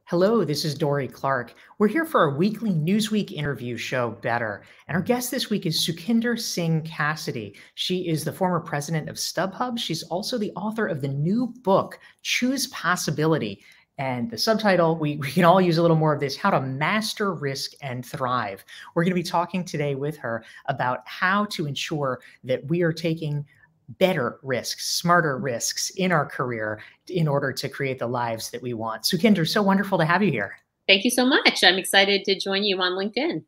Hello, this is Dorie Clark. We're here for our weekly Newsweek interview show, Better. And our guest this week is Sukhinder Singh Cassidy. She is the former president of StubHub. She's also the author of the new book, Choose Possibility. And the subtitle, we can all use a little more of this, How to Master Risk and Thrive. We're going to be talking today with her about how to ensure that we are taking better risks, smarter risks in our career in order to create the lives that we want. Sukhinder, so wonderful to have you here. Thank you so much. I'm excited to join you on LinkedIn.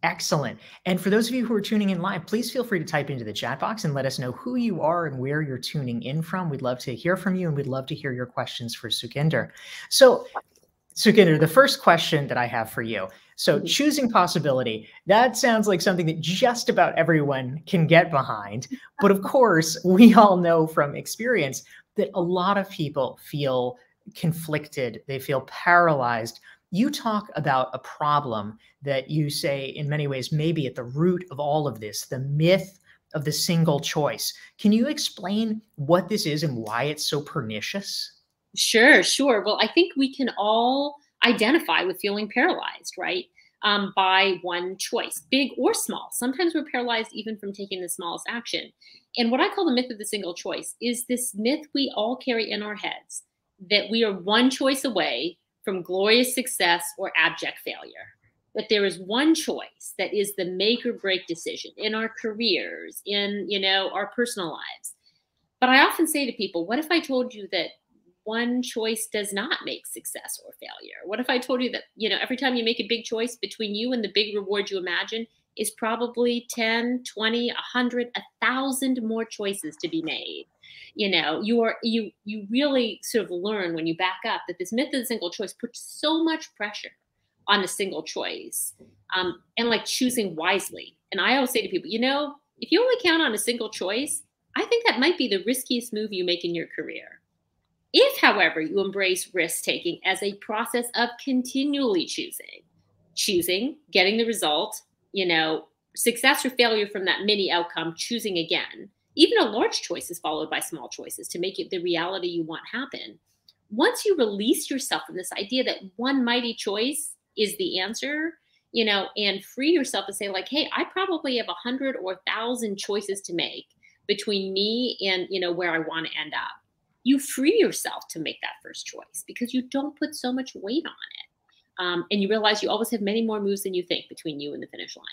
Excellent. And for those of you who are tuning in live, please feel free to type into the chat box and let us know who you are and where you're tuning in from. We'd love to hear from you, and we'd love to hear your questions for Sukhinder. So Sukhinder, the first question that I have for you. So choosing possibility, that sounds like something that just about everyone can get behind. But of course, we all know from experience that a lot of people feel conflicted. They feel paralyzed. You talk about a problem that you say in many ways may be at the root of all of this, the myth of the single choice. Can you explain what this is and why it's so pernicious? Sure. Well, I think we can all identify with feeling paralyzed, right? By one choice, big or small. Sometimes we're paralyzed even from taking the smallest action. And what I call the myth of the single choice is this myth we all carry in our heads that we are one choice away from glorious success or abject failure. That there is one choice that is the make or break decision in our careers, in our personal lives. But I often say to people, what if I told you that one choice does not make success or failure? What if I told you that, every time you make a big choice, between you and the big reward you imagine is probably 10, 20, 100, 1,000 more choices to be made? You really sort of learn when you back up that this myth of the single choice puts so much pressure on a single choice, and like choosing wisely. And I always say to people, if you only count on a single choice, I think that might be the riskiest move you make in your career. If, however, you embrace risk-taking as a process of continually choosing, getting the result, success or failure from that mini outcome, choosing again, even a large choice is followed by small choices to make it the reality you want happen. Once you release yourself from this idea that one mighty choice is the answer, and free yourself to say like, hey, I probably have 100 or 1,000 choices to make between me and, where I want to end up. You free yourself to make that first choice because you don't put so much weight on it. And you realize you always have many more moves than you think between you and the finish line.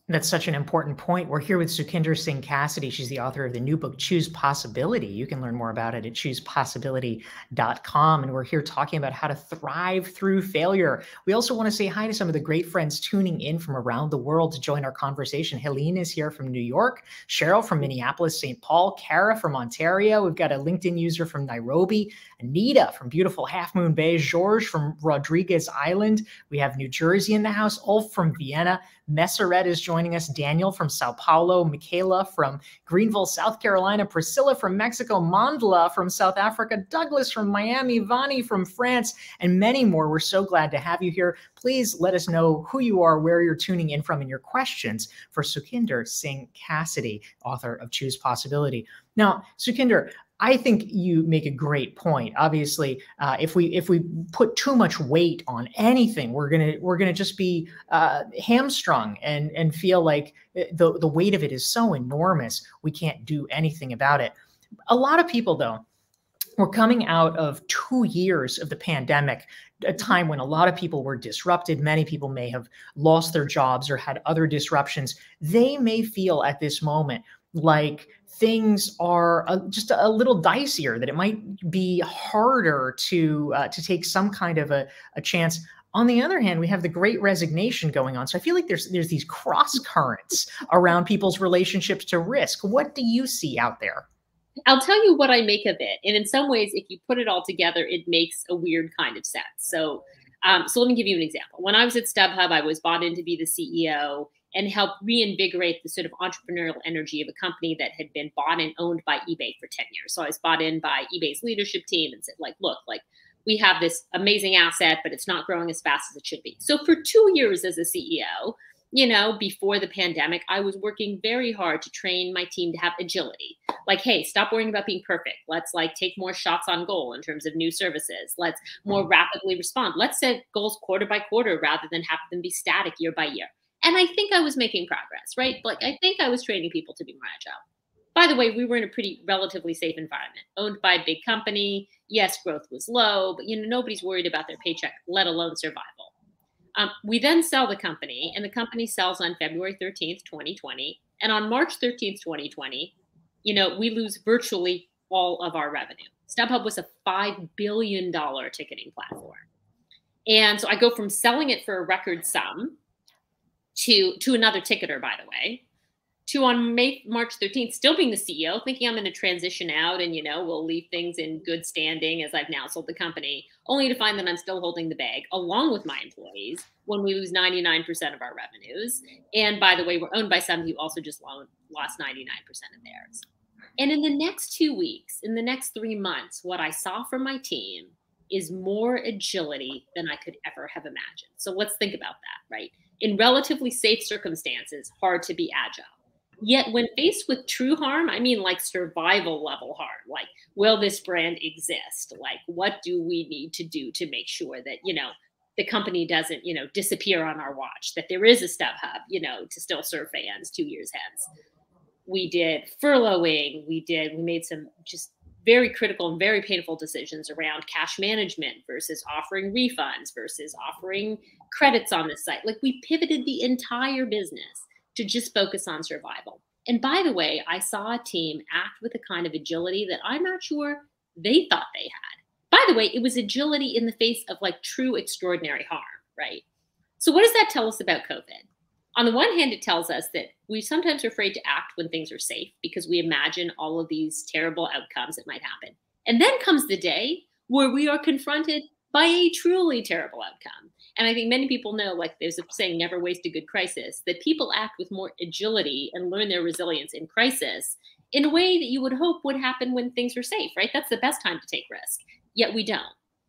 That's such an important point. We're here with Sukhinder Singh Cassidy. She's the author of the new book, Choose Possibility. You can learn more about it at choosepossibility.com. And we're here talking about how to thrive through failure. We also want to say hi to some of the great friends tuning in from around the world to join our conversation. Helene is here from New York, Cheryl from Minneapolis, St. Paul, Kara from Ontario. We've got a LinkedIn user from Nairobi, Anita from beautiful Half Moon Bay, George from Rodriguez Island. We have New Jersey in the house, Ulf from Vienna, Messeret is joining us, Daniel from Sao Paulo, Michaela from Greenville, South Carolina, Priscilla from Mexico, Mandla from South Africa, Douglas from Miami, Vani from France, and many more. We're so glad to have you here. Please let us know who you are, where you're tuning in from, and your questions for Sukhinder Singh Cassidy, author of Choose Possibility. Now, Sukhinder, I think you make a great point. Obviously, if we put too much weight on anything, we're gonna just be hamstrung and feel like the weight of it is so enormous we can't do anything about it. A lot of people, though, we're coming out of 2 years of the pandemic, a time when a lot of people were disrupted. Many people may have lost their jobs or had other disruptions. They may feel at this moment like things are just a little dicier, that it might be harder to take some kind of a chance. On the other hand, we have the Great Resignation going on. So I feel like there's these cross currents around people's relationships to risk. What do you see out there? I'll tell you what I make of it. And in some ways, if you put it all together, it makes a weird kind of sense. So let me give you an example. When I was at StubHub, I was brought in to be the CEO and help reinvigorate the sort of entrepreneurial energy of a company that had been bought and owned by eBay for 10 years. So I was brought in by eBay's leadership team and said, like, look, like we have this amazing asset, but it's not growing as fast as it should be. So for 2 years as a CEO, before the pandemic, I was working very hard to train my team to have agility. Like, hey, stop worrying about being perfect. Let's like take more shots on goal in terms of new services. Let's more rapidly respond. Let's set goals quarter by quarter rather than have them be static year by year. And I think I was making progress, right? Like, I think I was training people to be more agile. By the way, we were in a pretty relatively safe environment, owned by a big company. Yes, growth was low, but nobody's worried about their paycheck, let alone survival. We then sell the company, and the company sells on February 13th, 2020. And on March 13th, 2020, we lose virtually all of our revenue. StubHub was a $5 billion ticketing platform. And so I go from selling it for a record sum to another ticketer, by the way, to on March 13th, still being the CEO, thinking I'm going to transition out and, we'll leave things in good standing as I've now sold the company, only to find that I'm still holding the bag along with my employees when we lose 99% of our revenues. And by the way, we're owned by somebody who also just lost 99% of theirs. And in the next 2 weeks, in the next 3 months, what I saw from my team is more agility than I could ever have imagined. So let's think about that, right? In relatively safe circumstances, hard to be agile. Yet when faced with true harm, I mean like survival level harm, like, will this brand exist? Like, what do we need to do to make sure that, the company doesn't, disappear on our watch, that there is a StubHub, to still serve fans 2 years hence. We did furloughing. We made some just very critical and very painful decisions around cash management versus offering refunds versus offering credits on the site. Like, we pivoted the entire business to just focus on survival. And by the way, I saw a team act with a kind of agility that I'm not sure they thought they had. By the way, it was agility in the face of like true extraordinary harm, right? So what does that tell us about COVID? On the one hand, it tells us that we sometimes are afraid to act when things are safe because we imagine all of these terrible outcomes that might happen. And then comes the day where we are confronted by a truly terrible outcome. And I think many people know, like there's a saying, never waste a good crisis, that people act with more agility and learn their resilience in crisis in a way that you would hope would happen when things are safe, right? That's the best time to take risk, yet we don't.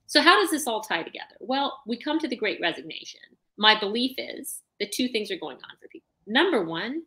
So how does this all tie together? Well, we come to the Great Resignation. My belief is that two things are going on for people. Number one,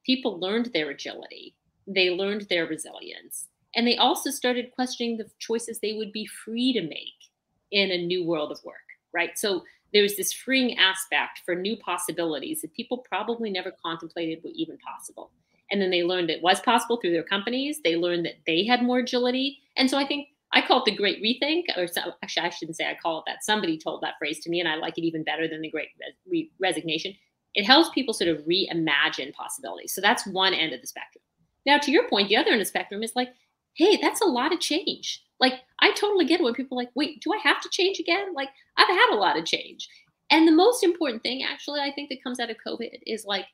people learned their agility. They learned their resilience. And they also started questioning the choices they would be free to make in a new world of work, right? So there's this freeing aspect for new possibilities that people probably never contemplated were even possible. And then they learned it was possible through their companies. They learned that they had more agility. And so I think I call it the Great Rethink, or so, actually I shouldn't say I call it that. Somebody told that phrase to me, and I like it even better than the Great Resignation. It helps people sort of reimagine possibilities. So that's one end of the spectrum. Now, to your point, the other end of the spectrum is like, hey, that's a lot of change. Like, I totally get it when people are like, wait, do I have to change again? Like, I've had a lot of change. And the most important thing, actually, I think that comes out of COVID is like,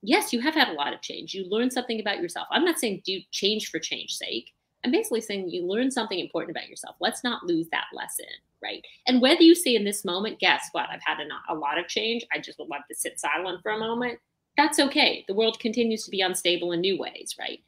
yes, you have had a lot of change. You learned something about yourself. I'm not saying do change for change's sake. I'm basically saying you learn something important about yourself. Let's not lose that lesson, right? And whether you say in this moment, guess what? I've had a lot of change. I just would love to sit silent for a moment. That's okay. The world continues to be unstable in new ways, right?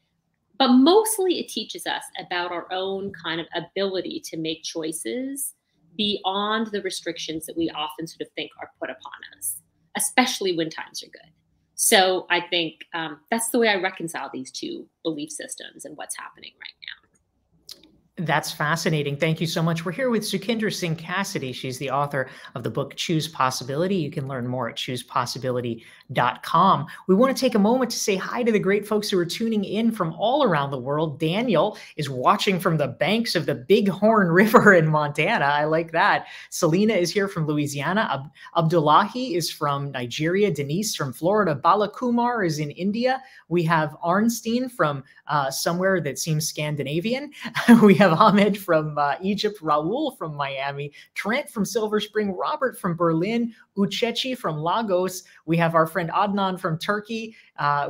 But mostly it teaches us about our own kind of ability to make choices beyond the restrictions that we often sort of think are put upon us, especially when times are good. So I think that's the way I reconcile these two belief systems and what's happening right now. That's fascinating. Thank you so much. We're here with Sukhinder Singh Cassidy. She's the author of the book Choose Possibility. You can learn more at choosepossibility.com. We want to take a moment to say hi to the great folks who are tuning in from all around the world. Daniel is watching from the banks of the Bighorn River in Montana. I like that. Selena is here from Louisiana. Abdullahi is from Nigeria. Denise from Florida. Balakumar is in India. We have Arnstein from somewhere that seems Scandinavian. We have Ahmed from Egypt, Raul from Miami, Trent from Silver Spring, Robert from Berlin, Uchechi from Lagos. We have our friend Adnan from Turkey.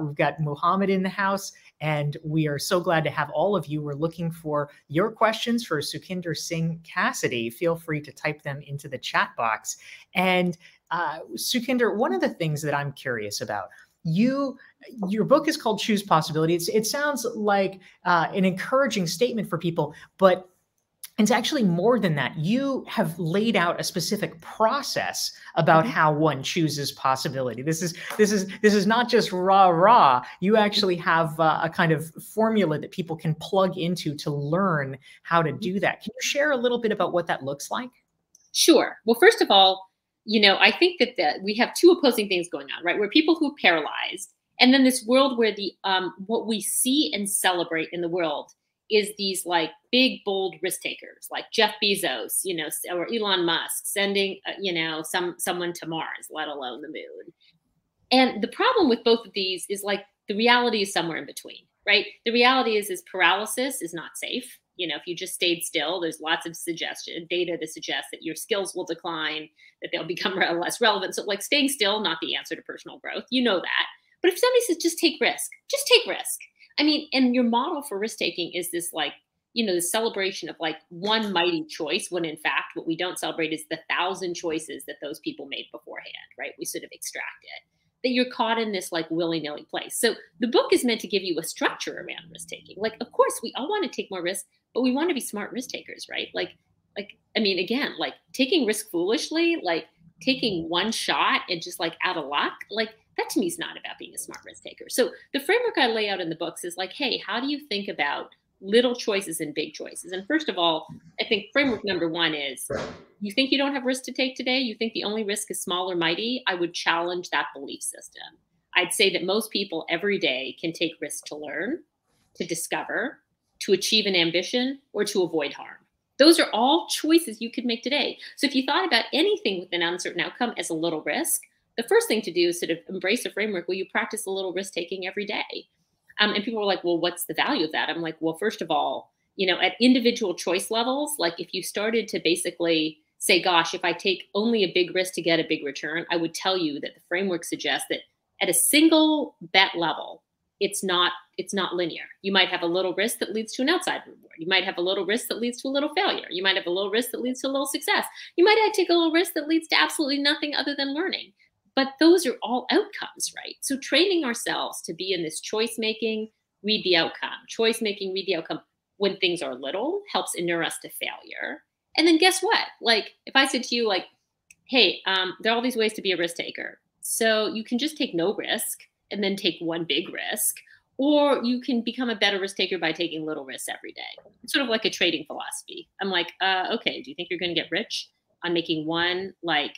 We've got Muhammad in the house. And we are so glad to have all of you. We're looking for your questions for Sukhinder Singh Cassidy. Feel free to type them into the chat box. And Sukhinder, one of the things that I'm curious about, your book is called Choose Possibility. It sounds like an encouraging statement for people, but it's actually more than that. You have laid out a specific process about how one chooses possibility. This is not just rah rah. You actually have a kind of formula that people can plug into to learn how to do that. Can you share a little bit about what that looks like? Sure. Well, first of all, I think that we have two opposing things going on, right? We're people who are paralyzed, and then this world where the what we see and celebrate in the world is these like big, bold risk takers, like Jeff Bezos, or Elon Musk sending, someone to Mars, let alone the moon. And the problem with both of these is like the reality is somewhere in between, right? The reality is paralysis is not safe. If you just stayed still, there's lots of data to suggest that your skills will decline, that they'll become less relevant. So like staying still, not the answer to personal growth. You know that. But if somebody says, just take risk, just take risk. I mean, and your model for risk taking is this like, the celebration of like one mighty choice, when in fact, what we don't celebrate is the 1,000 choices that those people made beforehand, right? We sort of extract it. That you're caught in this like willy-nilly place. So the book is meant to give you a structure around risk taking. Like, of course, we all want to take more risk, but we want to be smart risk takers, right? I mean, again, like taking risk foolishly, like taking one shot and just like out of luck, like that to me is not about being a smart risk taker. So the framework I lay out in the books is like, hey, how do you think about little choices and big choices? And first of all, I think framework number one is, you think you don't have risk to take today? You think the only risk is small or mighty? I would challenge that belief system. I'd say that most people every day can take risk to learn, to discover, to achieve an ambition, or to avoid harm. Those are all choices you could make today. So if you thought about anything with an uncertain outcome as a little risk, the first thing to do is sort of embrace a framework where you practice a little risk taking every day. And people are like, well, what's the value of that? I'm like, well, first of all, at individual choice levels, like if you started to basically say, gosh, if I take only a big risk to get a big return, I would tell you that the framework suggests that at a single bet level, it's not linear. You might have a little risk that leads to an outside reward. You might have a little risk that leads to a little failure. You might have a little risk that leads to a little success. You might take a little risk that leads to absolutely nothing other than learning. But those are all outcomes, right? So training ourselves to be in this choice making, read the outcome, choice making, read the outcome when things are little helps inure us to failure. And then guess what? Like if I said to you like, hey, there are all these ways to be a risk taker. So you can just take no risk and then take one big risk, or you can become a better risk taker by taking little risks every day. It's sort of like a trading philosophy. I'm like, okay, do you think you're going to get rich on making one like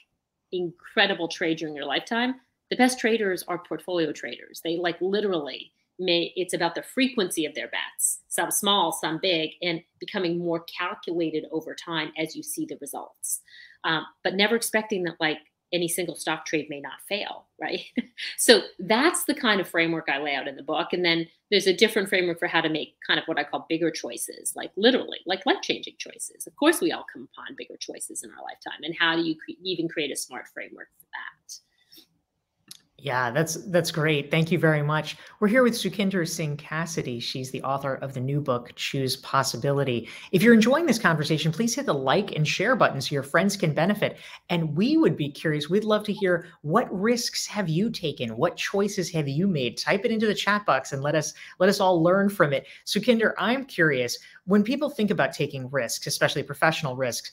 incredible trade during your lifetime? The best traders are portfolio traders. They like literally it's about the frequency of their bets, some small, some big, and becoming more calculated over time as you see the results. But never expecting that like any single stock trade may not fail, right? So that's the kind of framework I lay out in the book. And then there's a different framework for how to make kind of what I call bigger choices, like literally, like life-changing choices. Of course, we all come upon bigger choices in our lifetime. And how do you even create a smart framework for that? Yeah, that's great. Thank you very much. We're here with Sukhinder Singh Cassidy. She's the author of the new book, Choose Possibility. If you're enjoying this conversation, please hit the like and share button so your friends can benefit. And we would be curious. We'd love to hear, what risks have you taken? What choices have you made? Type it into the chat box and let us all learn from it. Sukhinder, I'm curious, when people think about taking risks, especially professional risks,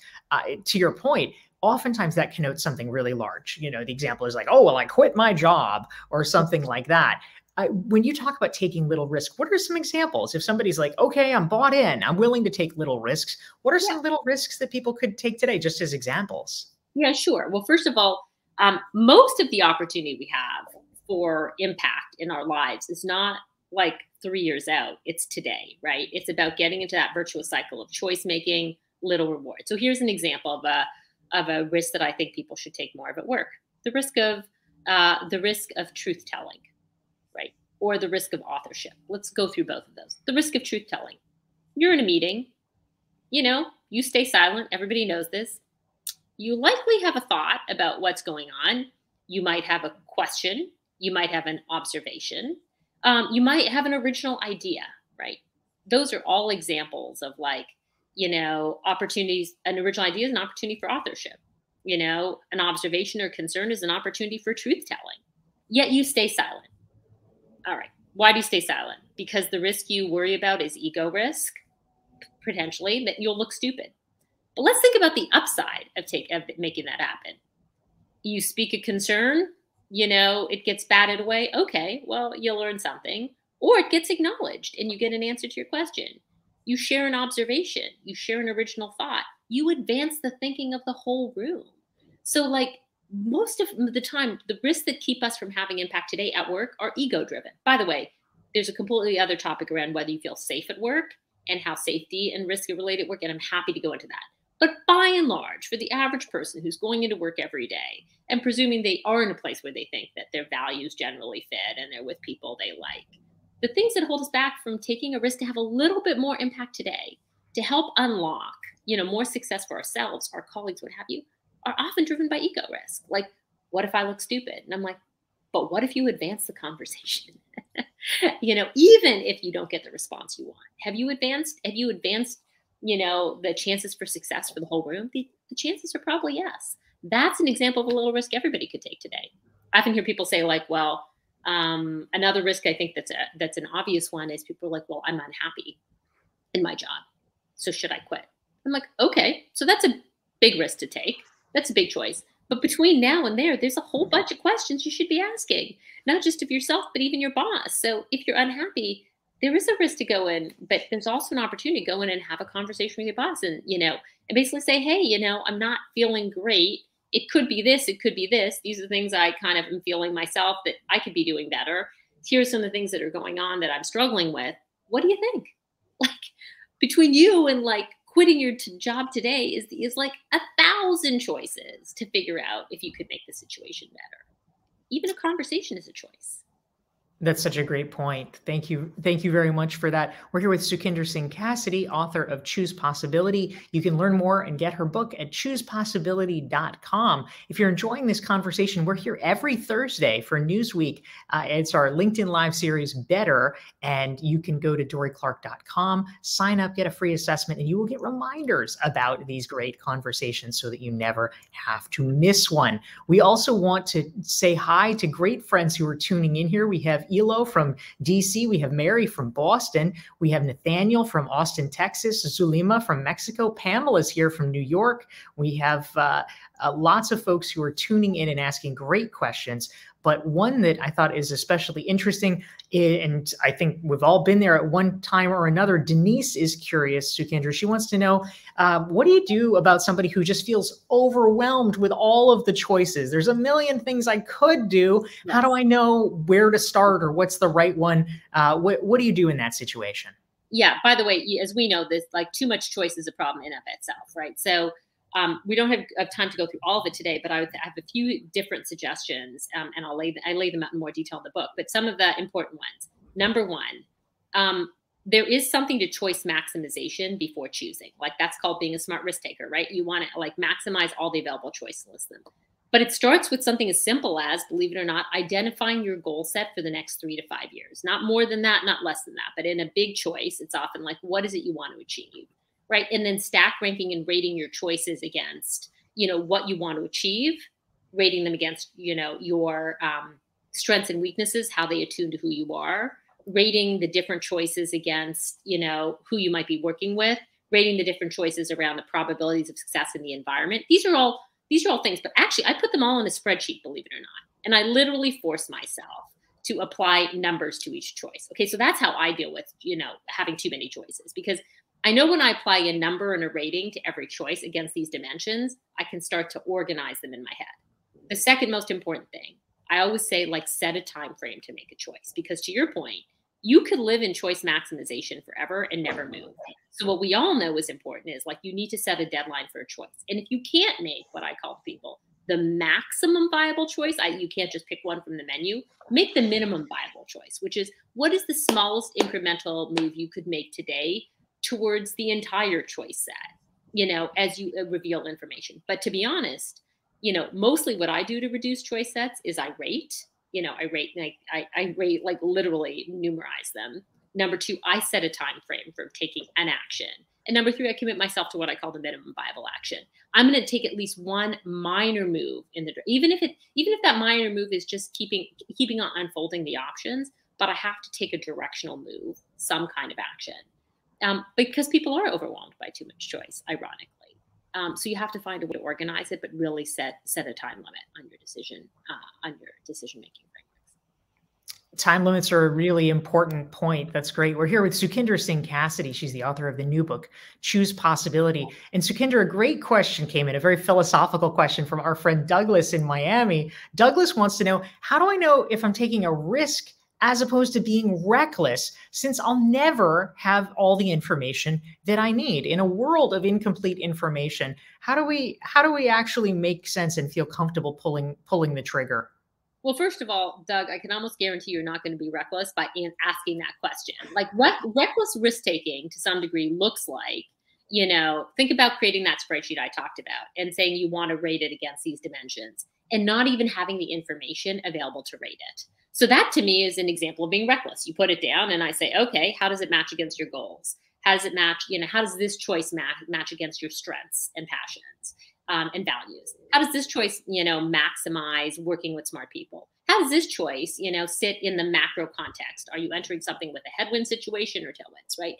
to your point, oftentimes that connotes something really large. The example is like, oh, well, I quit my job or something like that. When you talk about taking little risk, what are some examples? If somebody's like, okay, I'm bought in, I'm willing to take little risks, what are some little risks that people could take today, just as examples? Yeah, sure. Well, first of all, most of the opportunity we have for impact in our lives is not like 3 years out. It's today, right? It's about getting into that virtuous cycle of choice making, little reward. So here's an example of a risk that I think people should take more of at work: the risk of truth telling, right? Or the risk of authorship. Let's go through both of those. The risk of truth telling. You're in a meeting, you stay silent. Everybody knows this. You likely have a thought about what's going on. You might have a question. You might have an observation. You might have an original idea, right? Those are all examples of like, opportunities. An original idea is an opportunity for authorship. An observation or concern is an opportunity for truth telling. Yet you stay silent. All right. Why do you stay silent? Because the risk you worry about is ego risk, potentially, that you'll look stupid. But let's think about the upside of making that happen. You speak a concern, it gets batted away. Okay, well, you'll learn something. Or it gets acknowledged and you get an answer to your question. You share an observation, you share an original thought, you advance the thinking of the whole room. So, like, most of the time, the risks that keep us from having impact today at work are ego driven. By the way, there's a completely other topic around whether you feel safe at work and how safety and risk are related at work, and I'm happy to go into that. But by and large, for the average person who's going into work every day and presuming they are in a place where they think that their values generally fit and they're with people they like, the things that hold us back from taking a risk to have a little bit more impact today, to help unlock, more success for ourselves, our colleagues, what have you, are often driven by ego risk. Like, what if I look stupid? And I'm like, but what if you advance the conversation? Even if you don't get the response you want, have you advanced, the chances for success for the whole room? The chances are probably yes. That's an example of a little risk everybody could take today. I often hear people say, like, well, another risk I think that's an obvious one is people are like, well, I'm unhappy in my job, so should I quit? I'm like, okay, so that's a big risk to take. That's a big choice. But between now and there's a whole bunch of questions you should be asking, not just of yourself, but even your boss. So if you're unhappy, there is a risk to go in, but there's also an opportunity to go in and have a conversation with your boss and basically say, hey, I'm not feeling great. It could be this, it could be this. These are things I kind of am feeling myself that I could be doing better. Here's some of the things that are going on that I'm struggling with. What do you think? Like, between you and like quitting your job today is like 1,000 choices to figure out if you could make the situation better. Even a conversation is a choice. That's such a great point. Thank you. Thank you very much for that. We're here with Sukhinder Singh Cassidy, author of Choose Possibility. You can learn more and get her book at choosepossibility.com. If you're enjoying this conversation, we're here every Thursday for Newsweek. It's our LinkedIn Live series, Better, and you can go to dorieclark.com, sign up, get a free assessment, and you will get reminders about these great conversations so that you never have to miss one. We also want to say hi to great friends who are tuning in here. We have Elo from DC. We have Mary from Boston. We have Nathaniel from Austin, Texas. Zulima from Mexico. Pamela's here from New York. We have lots of folks who are tuning in and asking great questions. But one that I thought is especially interesting, and I think we've all been there at one time or another. Denise is curious, Sukhinder. She wants to know, what do you do about somebody who just feels overwhelmed with all of the choices? There's a million things I could do. Yes. How do I know where to start or what's the right one? What do you do in that situation? Yeah, by the way, as we know, this, like, too much choice is a problem in of itself, right? So we don't have time to go through all of it today, but I have a few different suggestions, and I lay them out in more detail in the book. But some of the important ones. Number one, there is something to choice maximization before choosing. Like, that's called being a smart risk taker, right? You want to like maximize all the available choice lists. But it starts with something as simple as, believe it or not, identifying your goal set for the next 3 to 5 years. Not more than that, not less than that. But in a big choice, it's often like, what is it you want to achieve? Right. And then stack ranking and rating your choices against, what you want to achieve, rating them against, your strengths and weaknesses, how they attune to who you are, rating the different choices against, who you might be working with, rating the different choices around the probabilities of success in the environment. These are all things, but actually I put them all in a spreadsheet, believe it or not. And I literally force myself to apply numbers to each choice. Okay. So that's how I deal with, having too many choices, because I know when I apply a number and a rating to every choice against these dimensions, I can start to organize them in my head. The second most important thing, I always say, like, set a time frame to make a choice, because to your point, you could live in choice maximization forever and never move. So what we all know is important is, like, you need to set a deadline for a choice. And if you can't make what I call people the maximum viable choice, you can't just pick one from the menu, make the minimum viable choice, which is, what is the smallest incremental move you could make today towards the entire choice set, as you reveal information. But to be honest, mostly what I do to reduce choice sets is I rate, I rate, like, literally numerize them. Number two, I set a time frame for taking an action. And number three, I commit myself to what I call the minimum viable action. I'm going to take at least one minor move even if that minor move is just keeping on unfolding the options, but I have to take a directional move, some kind of action. because people are overwhelmed by too much choice, ironically. So you have to find a way to organize it, but really set a time limit on your decision making frameworks. Time limits are a really important point. That's great. We're here with Sukhinder Singh Cassidy. She's the author of the new book, Choose Possibility. And Sukhinder, a great question came in, a very philosophical question from our friend Douglas in Miami. Douglas wants to know, how do I know if I'm taking a risk as opposed to being reckless, since I'll never have all the information that I need? In a world of incomplete information, how do we actually make sense and feel comfortable pulling the trigger? Well, first of all, Doug, I can almost guarantee you're not going to be reckless by asking that question. Like, what reckless risk taking to some degree looks like, think about creating that spreadsheet I talked about and saying you want to rate it against these dimensions and not even having the information available to rate it. So that to me is an example of being reckless. You put it down and I say, okay, how does it match against your goals? How does it match? How does this choice match against your strengths and passions? And values? How does this choice, maximize working with smart people? How does this choice, sit in the macro context? Are you entering something with a headwind situation or tailwinds, right?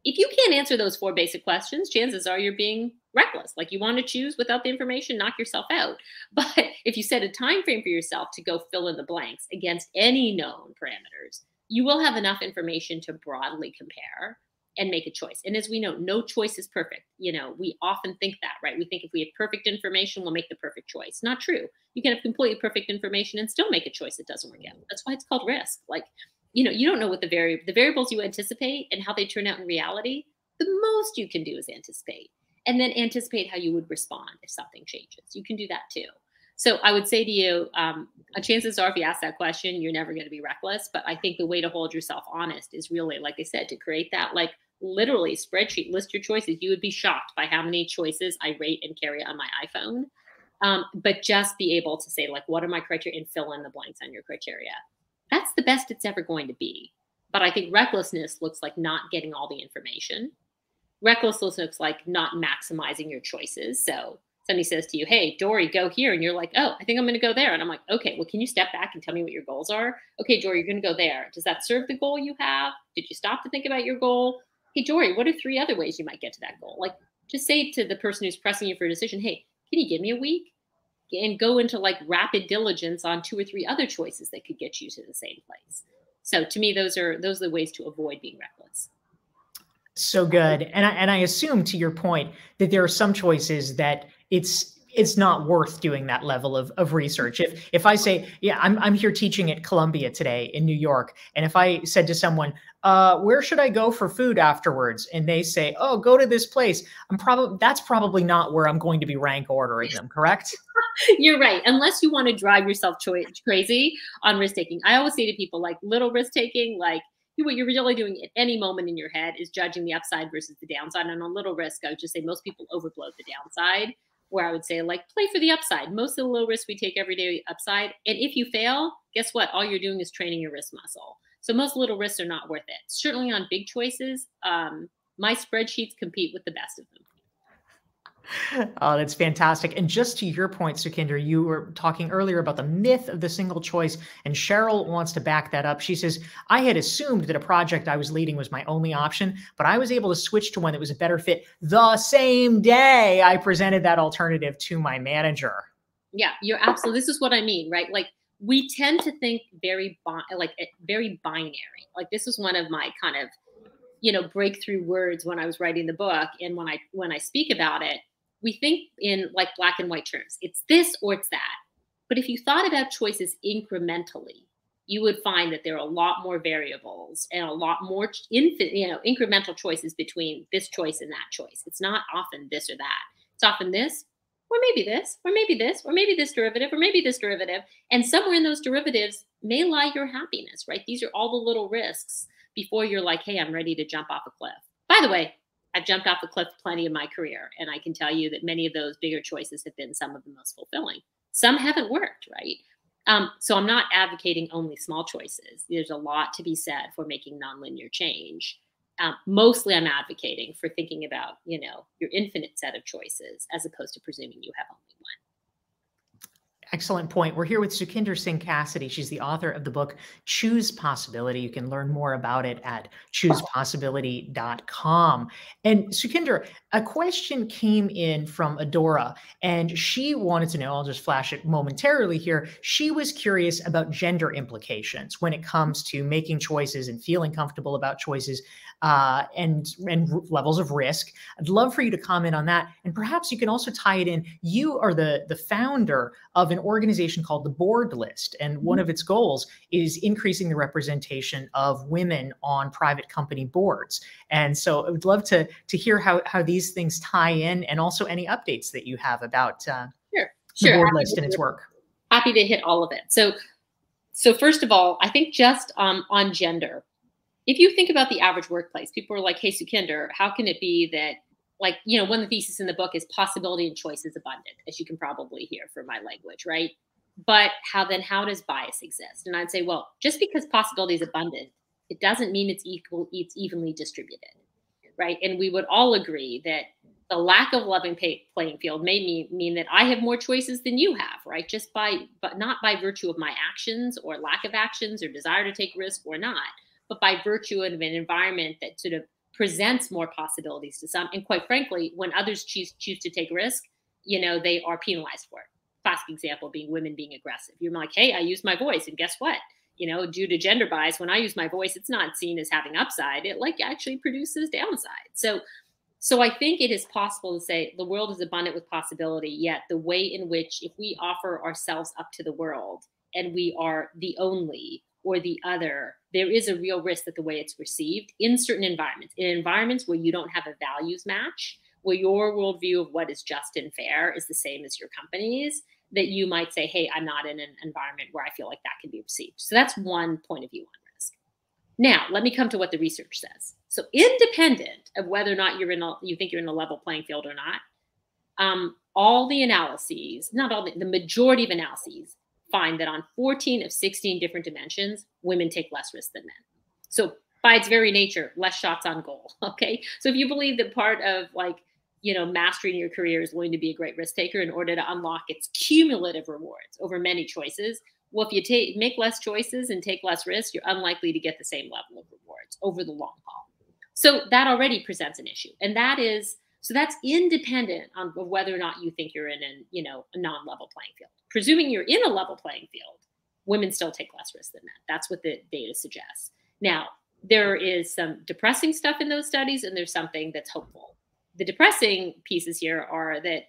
If you can't answer those 4 basic questions, chances are you're being reckless. Like, you want to choose without the information, knock yourself out. But if you set a time frame for yourself to go fill in the blanks against any known parameters, you will have enough information to broadly compare and make a choice. And as we know, no choice is perfect. We often think that, right? We think if we have perfect information, we'll make the perfect choice. Not true. You can have completely perfect information and still make a choice that doesn't work out. That's why it's called risk. Like, you don't know what the variables you anticipate and how they turn out in reality. The most you can do is anticipate, and then anticipate how you would respond if something changes. You can do that too. So I would say to you, chances are if you ask that question, you're never going to be reckless. But I think the way to hold yourself honest is really, like I said, to create that literally spreadsheet, list your choices. You would be shocked by how many choices I rate and carry on my iPhone. But just be able to say, what are my criteria, and fill in the blanks on your criteria. That's the best it's ever going to be. But I think recklessness looks like not getting all the information. Recklessness looks like not maximizing your choices. So somebody says to you, hey, Dorie, go here. And you're like, oh, I think I'm going to go there. And I'm like, okay, well, can you step back and tell me what your goals are? Okay, Dorie, you're going to go there. Does that serve the goal you have? Did you stop to think about your goal? Hey, Dorie, what are 3 other ways you might get to that goal? Just say to the person who's pressing you for a decision, hey, can you give me a week? And go into rapid diligence on 2 or 3 other choices that could get you to the same place. So to me, those are the ways to avoid being reckless. So good. And I assume, to your point, that there are some choices that it's not worth doing that level of research. If I say, yeah, I'm here teaching at Columbia today in New York, and if I said to someone, where should I go for food afterwards? And they say, oh, go to this place. That's probably not where I'm going to be rank ordering them, correct? You're right. Unless you want to drive yourself crazy on risk taking. I always say to people, little risk taking, what you're really doing at any moment in your head is judging the upside versus the downside. And on little risk, I would just say most people overblow the downside, where I would say, play for the upside. Most of the low risk we take every day upside. And if you fail, guess what? All you're doing is training your risk muscle. So most little risks are not worth it. Certainly on big choices, my spreadsheets compete with the best of them. Oh, that's fantastic. And just to your point, Sukhinder, you were talking earlier about the myth of the single choice, and Cheryl wants to back that up. She says, I had assumed that a project I was leading was my only option, but I was able to switch to one that was a better fit the same day I presented that alternative to my manager. Yeah, you're absolutely, this is what I mean, right? We tend to think very binary. This was one of my kind of, breakthrough words when I was writing the book. And when I speak about it, we think in black and white terms. It's this or it's that. But if you thought about choices incrementally, you would find that there are a lot more variables and a lot more incremental choices between this choice and that choice. It's not often this or that. It's often this, or maybe this, or maybe this, or maybe this derivative, or maybe this derivative. And somewhere in those derivatives may lie your happiness, right? These are all the little risks before you're like, hey, I'm ready to jump off a cliff. By the way, I've jumped off a cliff plenty in my career, and I can tell you that many of those bigger choices have been some of the most fulfilling. Some haven't worked, right? So I'm not advocating only small choices. There's a lot to be said for making nonlinear change. Mostly I'm advocating for thinking about, your infinite set of choices as opposed to presuming you have only one. Excellent point. We're here with Sukhinder Singh Cassidy. She's the author of the book Choose Possibility. You can learn more about it at choosepossibility.com. And Sukhinder, a question came in from Adora, and she wanted to know, I'll just flash it momentarily here. She was curious about gender implications when it comes to making choices and feeling comfortable about choices and levels of risk. I'd love for you to comment on that. And perhaps you can also tie it in. You are the founder of an organization called the Board List. And one of its goals is increasing the representation of women on private company boards. And so I would love to hear how these things tie in, and also any updates that you have about the Board List and its work. Happy to hit all of it. So first of all, I think just on gender, if you think about the average workplace, people are like, hey, Sukhinder, how can it be that, like, you know, one of the theses in the book is possibility and choice is abundant, as you can probably hear from my language, right? But how does bias exist? And I'd say, well, just because possibility is abundant, it doesn't mean it's evenly distributed, right? And we would all agree that the lack of level playing field may mean that I have more choices than you have, right? But not by virtue of my actions or lack of actions or desire to take risk or not, but by virtue of an environment that sort of presents more possibilities to some. And quite frankly, when others choose to take risk, you know, they are penalized for it. Classic example being women being aggressive. You're like, hey, I used my voice, and guess what? You know, due to gender bias, when I use my voice, it's not seen as having upside. It like actually produces downside. So I think it is possible to say the world is abundant with possibility, yet the way in which, if we offer ourselves up to the world and we are the only or the other, there is a real risk that the way it's received in certain environments, where you don't have a values match, where your worldview of what is just and fair is the same as your company's, that you might say, hey, I'm not in an environment where I feel like that can be received. So that's one point of view on risk. Now, let me come to what the research says. So independent of whether or not you think you're in a level playing field or not, all the analyses, not all, the majority of analyses find that on 14 of 16 different dimensions, women take less risk than men. So by its very nature, less shots on goal, okay? So if you believe that part of, like, you know, mastering your career is going to be a great risk taker in order to unlock its cumulative rewards over many choices, well, if you make less choices and take less risk, you're unlikely to get the same level of rewards over the long haul. So that already presents an issue. And that's independent of whether or not you think you're in a non-level playing field. Presuming you're in a level playing field, women still take less risk than men. That's what the data suggests. Now, there is some depressing stuff in those studies, and there's something that's hopeful. The depressing pieces here are that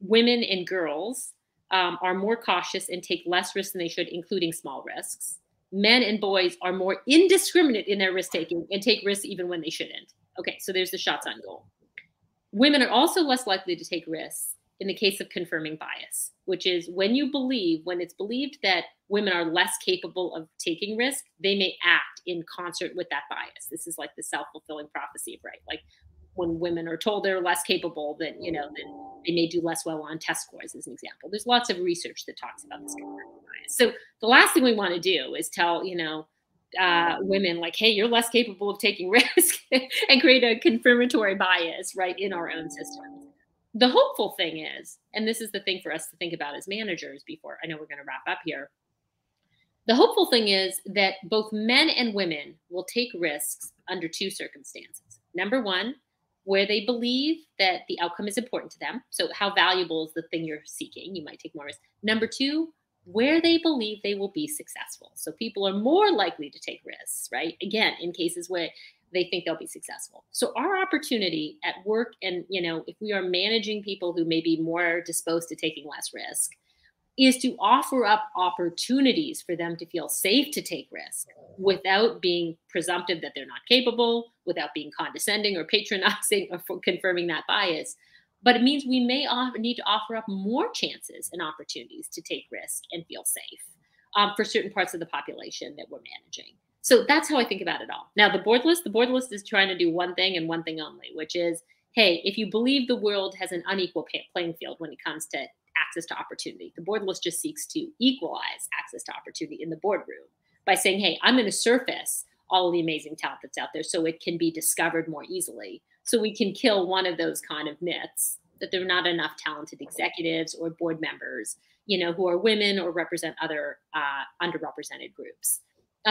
women and girls are more cautious and take less risk than they should, including small risks. Men and boys are more indiscriminate in their risk taking and take risks even when they shouldn't. Okay, so there's the shots on goal. Women are also less likely to take risks in the case of confirming bias, which is when it's believed that women are less capable of taking risk, they may act in concert with that bias. This is like the self-fulfilling prophecy, right? Like when women are told they're less capable, then they may do less well on test scores, as an example. There's lots of research that talks about this confirming bias. So the last thing we want to do is tell, women like, hey, you're less capable of taking risk and create a confirmatory bias right in our own systems. The hopeful thing is, and this is the thing for us to think about as managers before, I know we're going to wrap up here. The hopeful thing is that both men and women will take risks under two circumstances. Number one, where they believe that the outcome is important to them. So how valuable is the thing you're seeking? You might take more risk. Number two, where they believe they will be successful. So people are more likely to take risks, right? Again, in cases where they think they'll be successful. So our opportunity at work, and if we are managing people who may be more disposed to taking less risk, is to offer up opportunities for them to feel safe to take risk without being presumptive that they're not capable, without being condescending or patronizing or confirming that bias. But it means we may need to offer up more chances and opportunities to take risk and feel safe for certain parts of the population that we're managing. So that's how I think about it all. Now, the board list is trying to do one thing and one thing only, which is, hey, if you believe the world has an unequal playing field when it comes to access to opportunity, the board list just seeks to equalize access to opportunity in the boardroom by saying, hey, I'm going to surface all of the amazing talent that's out there so it can be discovered more easily. So we can kill one of those kind of myths that there are not enough talented executives or board members, who are women or represent other underrepresented groups.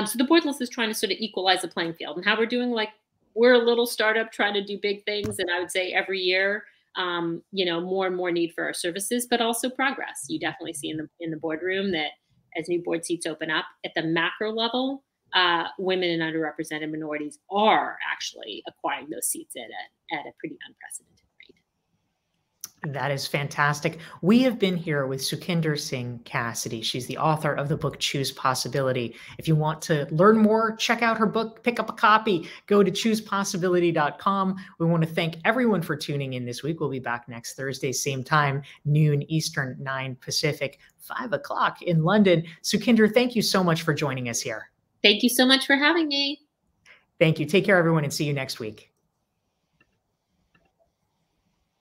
So the board list is trying to sort of equalize the playing field. And how we're doing, like, we're a little startup trying to do big things. And I would say every year, more and more need for our services, but also progress. You definitely see in the boardroom that as new board seats open up at the macro level, women and underrepresented minorities are actually acquiring those seats at a pretty unprecedented rate. That is fantastic. We have been here with Sukhinder Singh Cassidy. She's the author of the book, Choose Possibility. If you want to learn more, check out her book, pick up a copy, go to choosepossibility.com. We want to thank everyone for tuning in this week. We'll be back next Thursday, same time, noon Eastern, 9 Pacific, 5 o'clock in London. Sukhinder, thank you so much for joining us here. Thank you so much for having me. Thank you. Take care, everyone, and see you next week.